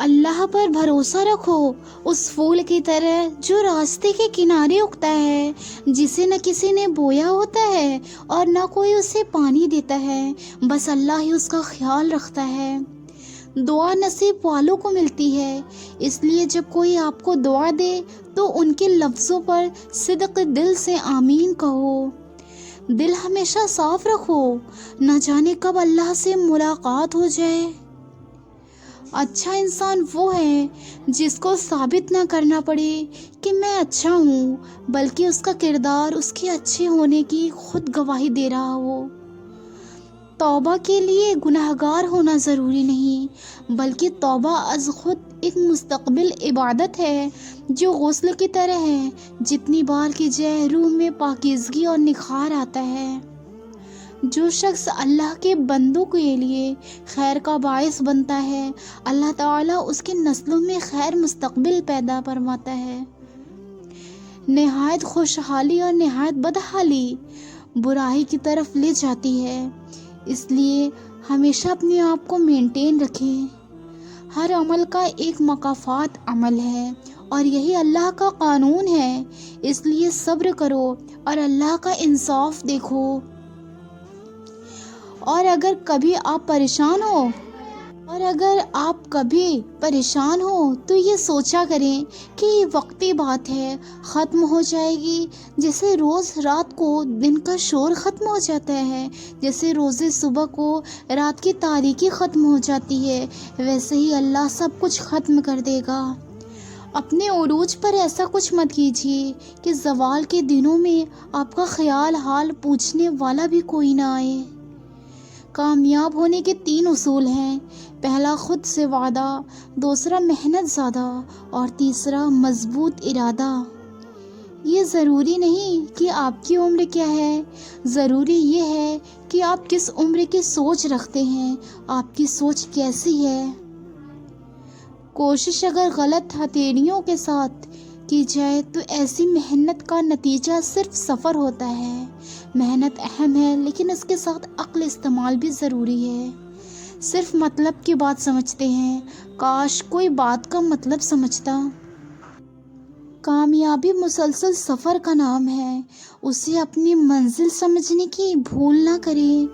اللہ پر بھروسہ رکھو، اس پھول کی طرح جو راستے کے کنارے اگتا ہے، جسے نہ کسی نے بویا ہوتا ہے اور نہ کوئی اسے پانی دیتا ہے، بس اللہ ہی اس کا خیال رکھتا ہے۔ دعا نصیب والوں کو ملتی ہے، اس لیے جب کوئی آپ کو دعا دے تو ان کے لفظوں پر صدق دل سے آمین کہو۔ دل ہمیشہ صاف رکھو، نہ جانے کب اللہ سے ملاقات ہو جائے۔ اچھا انسان وہ ہے جس کو ثابت نہ کرنا پڑے کہ میں اچھا ہوں، بلکہ اس کا کردار اس کے اچھے ہونے کی خود گواہی دے رہا ہو۔ توبہ کے لیے گناہگار ہونا ضروری نہیں، بلکہ توبہ از خود ایک مستقبل عبادت ہے جو غسل کی طرح ہے، جتنی بار کی جائے روح میں پاکیزگی اور نکھار آتا ہے۔ جو شخص اللہ کے بندوں کے لیے خیر کا باعث بنتا ہے، اللہ تعالیٰ اس کی نسلوں میں خیر مستقبل پیدا فرماتا ہے۔ نہایت خوشحالی اور نہایت بدحالی برائی کی طرف لے جاتی ہے، اس لیے ہمیشہ اپنے آپ کو مینٹین رکھیں۔ ہر عمل کا ایک مکافات عمل ہے اور یہی اللہ کا قانون ہے، اس لیے صبر کرو اور اللہ کا انصاف دیکھو۔ اور اگر کبھی آپ پریشان ہو تو یہ سوچا کریں کہ یہ وقتی بات ہے، ختم ہو جائے گی، جیسے روز رات کو دن کا شور ختم ہو جاتا ہے، جیسے روز صبح کو رات کی تاریکی ختم ہو جاتی ہے، ویسے ہی اللہ سب کچھ ختم کر دے گا۔ اپنے عروج پر ایسا کچھ مت کیجیے کہ زوال کے دنوں میں آپ کا خیال حال پوچھنے والا بھی کوئی نہ آئے۔ کامیاب ہونے کے 3 اصول ہیں، پہلا خود سے وعدہ، دوسرا محنت زیادہ اور تیسرا مضبوط ارادہ۔ یہ ضروری نہیں کہ آپ کی عمر کیا ہے، ضروری یہ ہے کہ آپ کس عمر کی سوچ رکھتے ہیں، آپ کی سوچ کیسی ہے۔ کوشش اگر غلط ہتھیلیوں کے ساتھ کی جائے تو ایسی محنت کا نتیجہ صرف صفر ہوتا ہے۔ محنت اہم ہے، لیکن اس کے ساتھ عقل استعمال بھی ضروری ہے۔ صرف مطلب کی بات سمجھتے ہیں، کاش کوئی بات کا مطلب سمجھتا۔ کامیابی مسلسل سفر کا نام ہے، اسے اپنی منزل سمجھنے کی بھول نہ کریں۔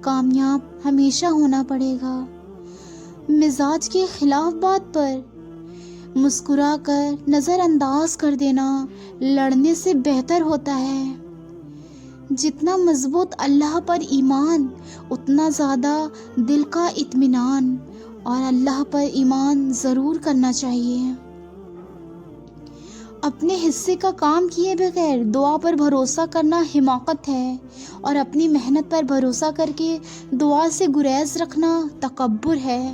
کامیاب ہمیشہ ہونا پڑے گا۔ مزاج کے خلاف بات پر مسکرا کر نظر انداز کر دینا لڑنے سے بہتر ہوتا ہے۔ جتنا مضبوط اللہ پر ایمان، اتنا زیادہ دل کا اطمینان، اور اللہ پر ایمان ضرور کرنا چاہیے۔ اپنے حصے کا کام کیے بغیر دعا پر بھروسہ کرنا حماقت ہے، اور اپنی محنت پر بھروسہ کر کے دعا سے گریز رکھنا تکبر ہے۔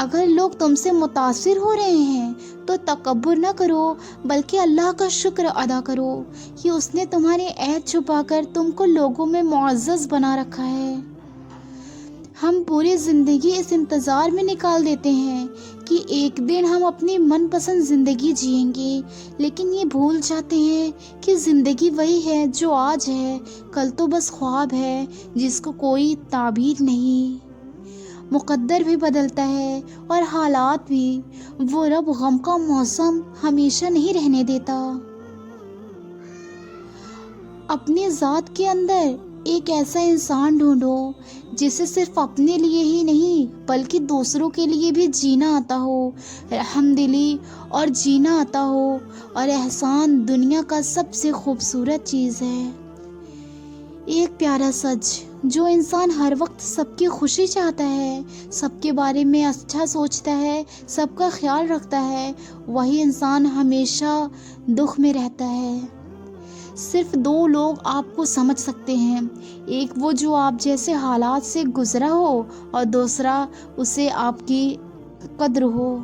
اگر لوگ تم سے متاثر ہو رہے ہیں تو تکبر نہ کرو، بلکہ اللہ کا شکر ادا کرو کہ اس نے تمہارے عیب چھپا کر تم کو لوگوں میں معزز بنا رکھا ہے۔ ہم پوری زندگی اس انتظار میں نکال دیتے ہیں کہ ایک دن ہم اپنی من پسند زندگی جئیں گے، لیکن یہ بھول جاتے ہیں کہ زندگی وہی ہے جو آج ہے، کل تو بس خواب ہے جس کو کوئی تعبیر نہیں۔ مقدر بھی بدلتا ہے اور حالات بھی، وہ رب غم کا موسم ہمیشہ نہیں رہنے دیتا۔ اپنی ذات کے اندر ایک ایسا انسان ڈھونڈو جسے صرف اپنے لیے ہی نہیں بلکہ دوسروں کے لیے بھی جینا آتا ہو، رحم دلی اور جینا آتا ہو، اور احسان دنیا کا سب سے خوبصورت چیز ہے۔ ایک پیارا سچ، جو انسان ہر وقت سب کی خوشی چاہتا ہے، سب کے بارے میں اچھا سوچتا ہے، سب کا خیال رکھتا ہے، وہی انسان ہمیشہ دکھ میں رہتا ہے۔ صرف 2 لوگ آپ کو سمجھ سکتے ہیں، ایک وہ جو آپ جیسے حالات سے گزرا ہو، اور دوسرا اسے آپ کی قدر ہو۔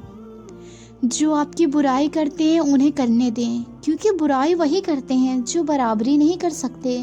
جو آپ کی برائی کرتے ہیں انہیں کرنے دیں، کیونکہ برائی وہی کرتے ہیں جو برابری نہیں کر سکتے۔